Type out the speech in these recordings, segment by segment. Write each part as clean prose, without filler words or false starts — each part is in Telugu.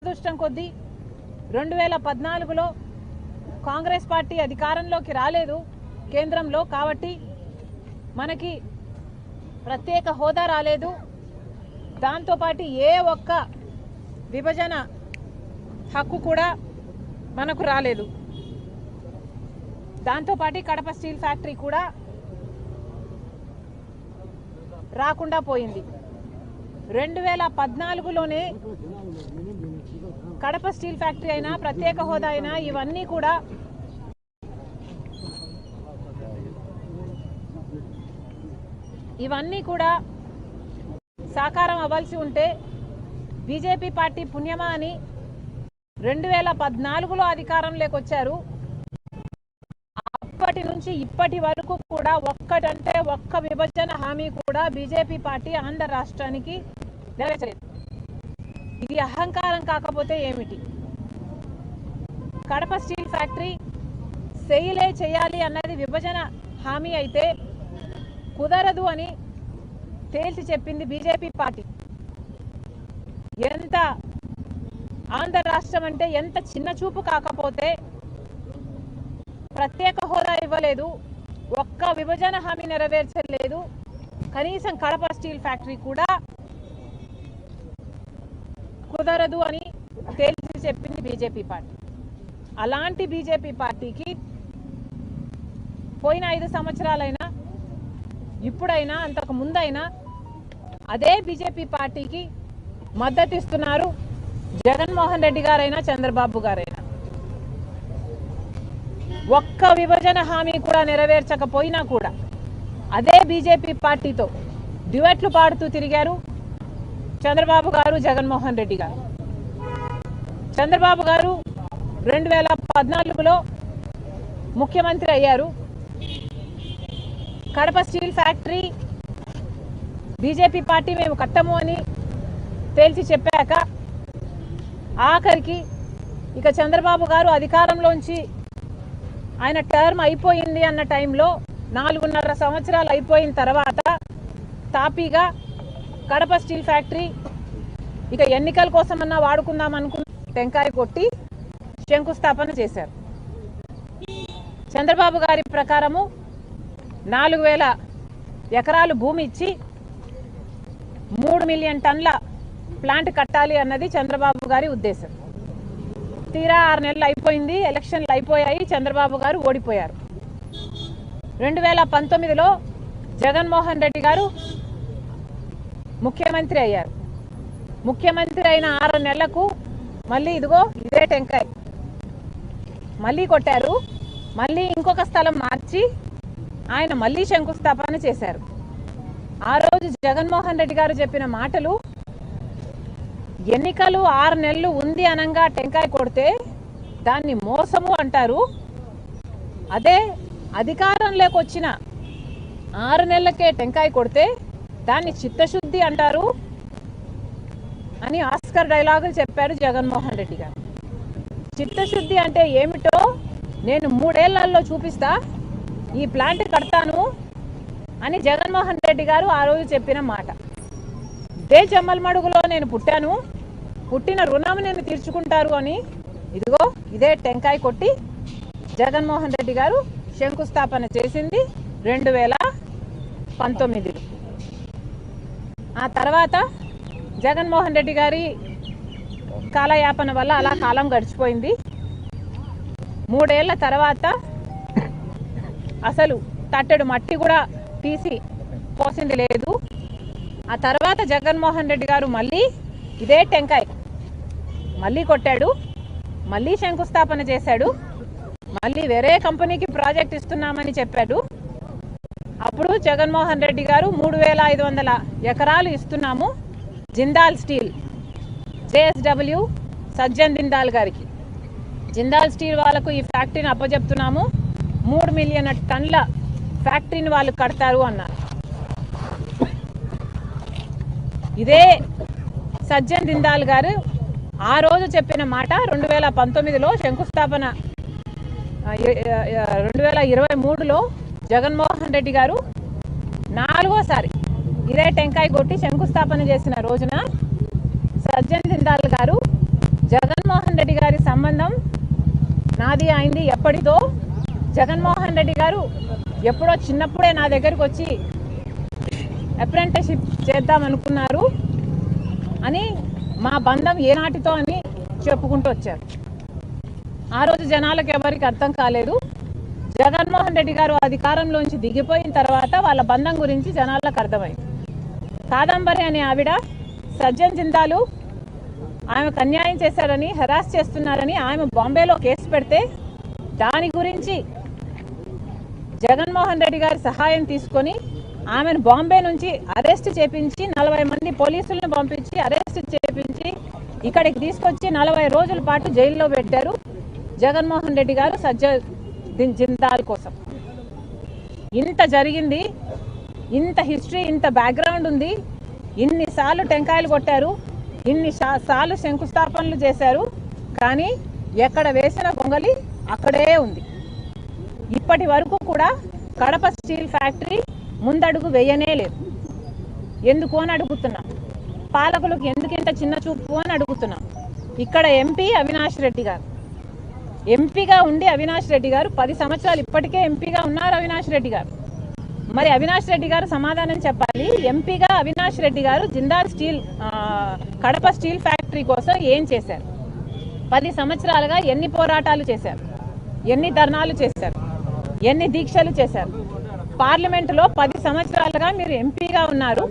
దురదృష్టం కొద్దీ 2014లో కాంగ్రెస్ పార్టీ అధికారంలోకి రాలేదు కేంద్రంలో, కాబట్టి మనకి ప్రత్యేక హోదా రాలేదు. దాంతోపాటు ఏ ఒక్క విభజన హక్కు కూడా మనకు రాలేదు. దాంతోపాటు కడప స్టీల్ ఫ్యాక్టరీ కూడా రాకుండా పోయింది. 2014లోనే కడప స్టీల్ ఫ్యాక్టరీ అయినా ప్రత్యేక హోదా అయినా ఇవన్నీ కూడా సాకారం అవ్వాల్సి ఉంటే బీజేపీ పార్టీ పుణ్యమా అని 2014లో అధికారంలోకి వచ్చారు. అప్పటి నుంచి ఇప్పటి వరకు కూడా ఒక్కటంటే ఒక్క విభజన హామీ కూడా బీజేపీ పార్టీ ఆంధ్ర రాష్ట్రానికి నెరవేర్చలేదు. ఇది అహంకారం కాకపోతే ఏమిటి? కడప స్టీల్ ఫ్యాక్టరీ సెయిలే చేయాలి అన్నది విభజన హామీ అయితే కుదరదు అని తేల్చి చెప్పింది బీజేపీ పార్టీ. ఎంత ఆంధ్ర రాష్ట్రం అంటే ఎంత చిన్న చూపు కాకపోతే ప్రత్యేక హోదా ఇవ్వలేదు, ఒక్క విభజన హామీ నెరవేర్చలేదు, కనీసం కడప స్టీల్ ఫ్యాక్టరీ కూడా కుదరదు అని తేల్చి చెప్పింది బీజేపీ పార్టీ. అలాంటి బీజేపీ పార్టీకి పోయిన 5 సంవత్సరాలైనా ఇప్పుడైనా అంతకు ముందైనా అదే బీజేపీ పార్టీకి మద్దతు ఇస్తున్నారు జగన్మోహన్ రెడ్డి గారైనా చంద్రబాబు గారైనా. ఒక్క విభజన హామీ కూడా నెరవేర్చకపోయినా కూడా అదే బీజేపీ పార్టీతో డ్యూయెట్లు పాడుతూ తిరిగారు చంద్రబాబు గారు, జగన్మోహన్ రెడ్డి గారు. చంద్రబాబు గారు 2014లో ముఖ్యమంత్రి అయ్యారు. Kadapa steel factory BJP party మేము కట్టము అని తేల్చి చెప్పాక ఆఖరికి ఇక చంద్రబాబు గారు అధికారంలోంచి ఆయన టర్మ్ అయిపోయింది అన్న టైంలో 4.5 సంవత్సరాలు అయిపోయిన తర్వాత తాపీగా కడప స్టీల్ ఫ్యాక్టరీ ఇక ఎన్నికల కోసమన్నా వాడుకుందాం అనుకున్న టెంకాయ కొట్టి శంకుస్థాపన చేశారు. చంద్రబాబు గారి ప్రకారము 4,000 ఎకరాలు భూమి ఇచ్చి 3 మిలియన్ టన్నుల ప్లాంట్ కట్టాలి అన్నది చంద్రబాబు గారి ఉద్దేశం. తీరా 6 నెలలు అయిపోయింది, ఎలక్షన్లు అయిపోయాయి, చంద్రబాబు గారు ఓడిపోయారు. 2019లో జగన్మోహన్ రెడ్డి గారు ముఖ్యమంత్రి అయ్యారు. ముఖ్యమంత్రి అయిన 6 నెలలకు మళ్ళీ ఇదిగో ఇదే టెంకాయ మళ్ళీ కొట్టారు. మళ్ళీ ఇంకొక స్థలం మార్చి ఆయన మళ్ళీ శంకుస్థాపన చేశారు. ఆ రోజు జగన్మోహన్ రెడ్డి గారు చెప్పిన మాటలు, ఎన్నికలు 6 నెలలు ఉంది అనంగా టెంకాయ కొడితే దాన్ని మోసము అంటారు, అదే అధికారంలోకి వచ్చిన 6 నెలలకే టెంకాయ కొడితే దాన్ని చిత్తశుద్ధి అంటారు అని ఆస్కర్ డైలాగులు చెప్పారు జగన్మోహన్ రెడ్డి గారు. చిత్తశుద్ధి అంటే ఏమిటో నేను 3 ఏళ్లలో చూపిస్తా, ఈ ప్లాంట్ కడతాను అని జగన్మోహన్ రెడ్డి గారు ఆ రోజు చెప్పిన మాట. ఇదే జమ్మలమడుగులో నేను పుట్టాను, పుట్టిన రుణం నేను తీర్చుకుంటారు అని ఇదిగో ఇదే టెంకాయ కొట్టి జగన్మోహన్ రెడ్డి గారు శంకుస్థాపన చేసింది 2019. ఆ తర్వాత జగన్మోహన్ రెడ్డి గారి కాలయాపన వల్ల అలా కాలం గడిచిపోయింది. 3 ఏళ్ల తర్వాత అసలు తట్టెడు మట్టి కూడా తీసి పోసింది లేదు. ఆ తర్వాత జగన్మోహన్ రెడ్డి గారు మళ్ళీ ఇదే టెంకాయ మళ్ళీ కొట్టాడు, మళ్ళీ శంకుస్థాపన చేశాడు, మళ్ళీ వేరే కంపెనీకి ప్రాజెక్ట్ ఇస్తున్నామని చెప్పాడు. అప్పుడు జగన్మోహన్ రెడ్డి గారు 3,500 ఎకరాలు ఇస్తున్నాము జిందాల్ స్టీల్, జేఎస్డబ్ల్యూ సజ్జన్ జిందాల్ గారికి, జిందాల్ స్టీల్ వాళ్ళకు ఈ ఫ్యాక్టరీని అప్పచెప్తున్నాము, 3 మిలియన్ టన్నుల ఫ్యాక్టరీని వాళ్ళు కడతారు అన్నారు. ఇదే సజ్జన్ జిందాల్ గారు ఆ రోజు చెప్పిన మాట 2019లో శంకుస్థాపన, 2023లో జగన్మోహన్ రెడ్డి గారు 4వసారి ఇదే టెంకాయ కొట్టి శంకుస్థాపన చేసిన రోజున సజ్జన్ జిందాల్ గారు సంబంధం నాది అయింది ఎప్పటితో. జగన్మోహన్ రెడ్డి గారు ఎప్పుడో చిన్నప్పుడే నా దగ్గరికి వచ్చి అప్రెంటిస్షిప్ చేద్దాం అనుకున్నారు అని, మా బంధం ఏనాటితో అని చెప్పుకుంటూ వచ్చారు. ఆ రోజు జనాలకు ఎవరికి అర్థం కాలేదు. జగన్మోహన్ రెడ్డి గారు అధికారంలోంచి దిగిపోయిన తర్వాత వాళ్ళ బంధం గురించి జనాలకు అర్థమైంది. కాదంబరి అనే ఆవిడ సజ్జన్ జిందాలు ఆమెకు అన్యాయం చేశారని, హెరాస్ చేస్తున్నారని ఆమె బాంబేలో కేసు పెడితే దాని గురించి జగన్మోహన్ రెడ్డి గారి సహాయం తీసుకొని ఆమెను బాంబే నుంచి అరెస్ట్ చేపించి 40 మంది పోలీసులను పంపించి అరెస్ట్ చేపించి ఇక్కడికి తీసుకొచ్చి 40 రోజుల పాటు జైల్లో పెట్టారు జగన్మోహన్ రెడ్డి గారు సజ్జన్ జిందాల్ కోసం. ఇంత జరిగింది, ఇంత హిస్టరీ, ఇంత బ్యాక్గ్రౌండ్ ఉంది. ఇన్నిసార్లు టెంకాయలు కొట్టారు, ఇన్నిసార్లు శంకుస్థాపనలు చేశారు, కానీ ఎక్కడ వేసిన గొంగలి అక్కడే ఉంది. ఇప్పటి వరకు కూడా కడప స్టీల్ ఫ్యాక్టరీ ముందడుగు వేయనే లేదు. ఎందుకు అని అడుగుతున్నాం. పాలకులకు ఎందుకింత చిన్న చూపు అని అడుగుతున్నాం. ఇక్కడ ఎంపీ అవినాష్ రెడ్డి గారు, ఎంపీగా ఉండి అవినాష్ రెడ్డి గారు 10 సంవత్సరాలు ఇప్పటికే ఎంపీగా ఉన్నారు అవినాష్ రెడ్డి గారు. మరి అవినాష్ రెడ్డి గారు సమాధానం చెప్పాలి. ఎంపీగా అవినాష్ రెడ్డి గారు Jindal steel Kadapa steel factory కోసం ఏం చేశారు? 10 సంవత్సరాలుగా ఎన్ని పోరాటాలు చేశారు, ఎన్ని ధర్నాలు చేశారు, ఎన్ని దీక్షలు చేశారు? పార్లమెంటులో 10 సంవత్సరాలుగా మీరు ఎంపీగా ఉన్నారు.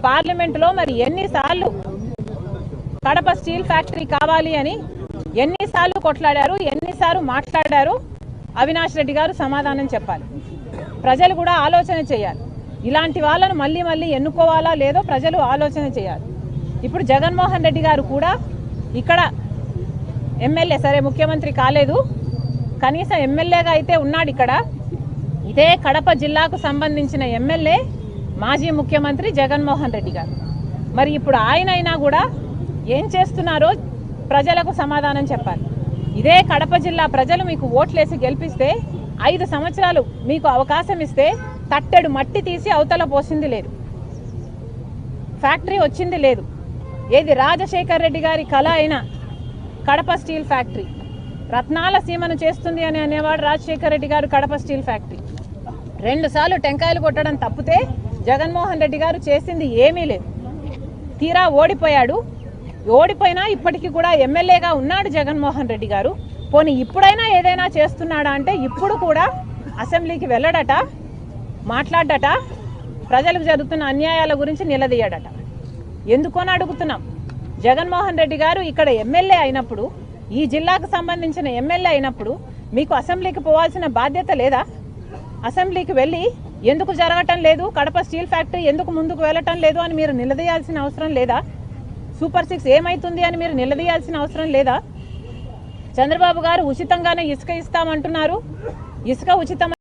పార్లమెంటులో మరి ఎన్నిసార్లు కడప స్టీల్ ఫ్యాక్టరీ కావాలి అని ఎన్నిసార్లు కొట్లాడారు, ఎన్నిసార్లు మాట్లాడారు? అవినాష్ రెడ్డి గారు సమాధానం చెప్పాలి. ప్రజలు కూడా ఆలోచన చేయాలి. ఇలాంటి వాళ్ళను మళ్ళీ మళ్ళీ ఎన్నుకోవాలా లేదో ప్రజలు ఆలోచన చేయాలి. ఇప్పుడు జగన్మోహన్ రెడ్డి గారు కూడా ఇక్కడ ఎమ్మెల్యే, సరే ముఖ్యమంత్రి కాలేదు, కనీసం ఎమ్మెల్యేగా అయితే ఉన్నాడు. ఇక్కడ ఇదే కడప జిల్లాకు సంబంధించిన ఎమ్మెల్యే మాజీ ముఖ్యమంత్రి జగన్మోహన్ రెడ్డి గారు. మరి ఇప్పుడు ఆయనైనా కూడా ఏం చేస్తున్నారో ప్రజలకు సమాధానం చెప్పాలి. ఇదే కడప జిల్లా ప్రజలు మీకు ఓట్లేసి గెలిపిస్తే 5 సంవత్సరాలు మీకు అవకాశం ఇస్తే తట్టెడు మట్టి తీసి అవతల పోసింది లేదు, ఫ్యాక్టరీ వచ్చింది లేదు. ఏది రాజశేఖర్ రెడ్డి గారి కళ అయిన కడప స్టీల్ ఫ్యాక్టరీ రత్నాల సీమను చేస్తుంది అని అనేవాడు రాజశేఖర్ రెడ్డి గారు. కడప స్టీల్ ఫ్యాక్టరీ 2 సార్లు టెంకాయలు కొట్టడం తప్పితే జగన్మోహన్ రెడ్డి గారు చేసింది ఏమీ లేదు. తీరా ఓడిపోయాడు. ఓడిపోయినా ఇప్పటికీ కూడా ఎమ్మెల్యేగా ఉన్నాడు జగన్మోహన్ రెడ్డి గారు. పోనీ ఇప్పుడైనా ఏదైనా చేస్తున్నాడా అంటే ఇప్పుడు కూడా అసెంబ్లీకి వెళ్ళడట, మాట్లాడట, ప్రజలకు జరుగుతున్న అన్యాయాల గురించి నిలదీయడట. ఎందుకని అడుగుతున్నాం. జగన్మోహన్ రెడ్డి గారు ఇక్కడ ఎమ్మెల్యే అయినప్పుడు, ఈ జిల్లాకు సంబంధించిన ఎమ్మెల్యే అయినప్పుడు మీకు అసెంబ్లీకి పోవాల్సిన బాధ్యత లేదా? అసెంబ్లీకి వెళ్ళి ఎందుకు జరగటం లేదు, కడప స్టీల్ ఫ్యాక్టరీ ఎందుకు ముందుకు వెళ్ళటం లేదు అని మీరు నిలదీయాల్సిన అవసరం లేదా? సూపర్ 6 ఏమైతుంది అని మీరు నిలదీయాల్సిన అవసరం లేదా? చంద్రబాబు గారు ఉచితంగానే ఇసుక ఇస్తామంటున్నారు. ఇసుక ఉచితం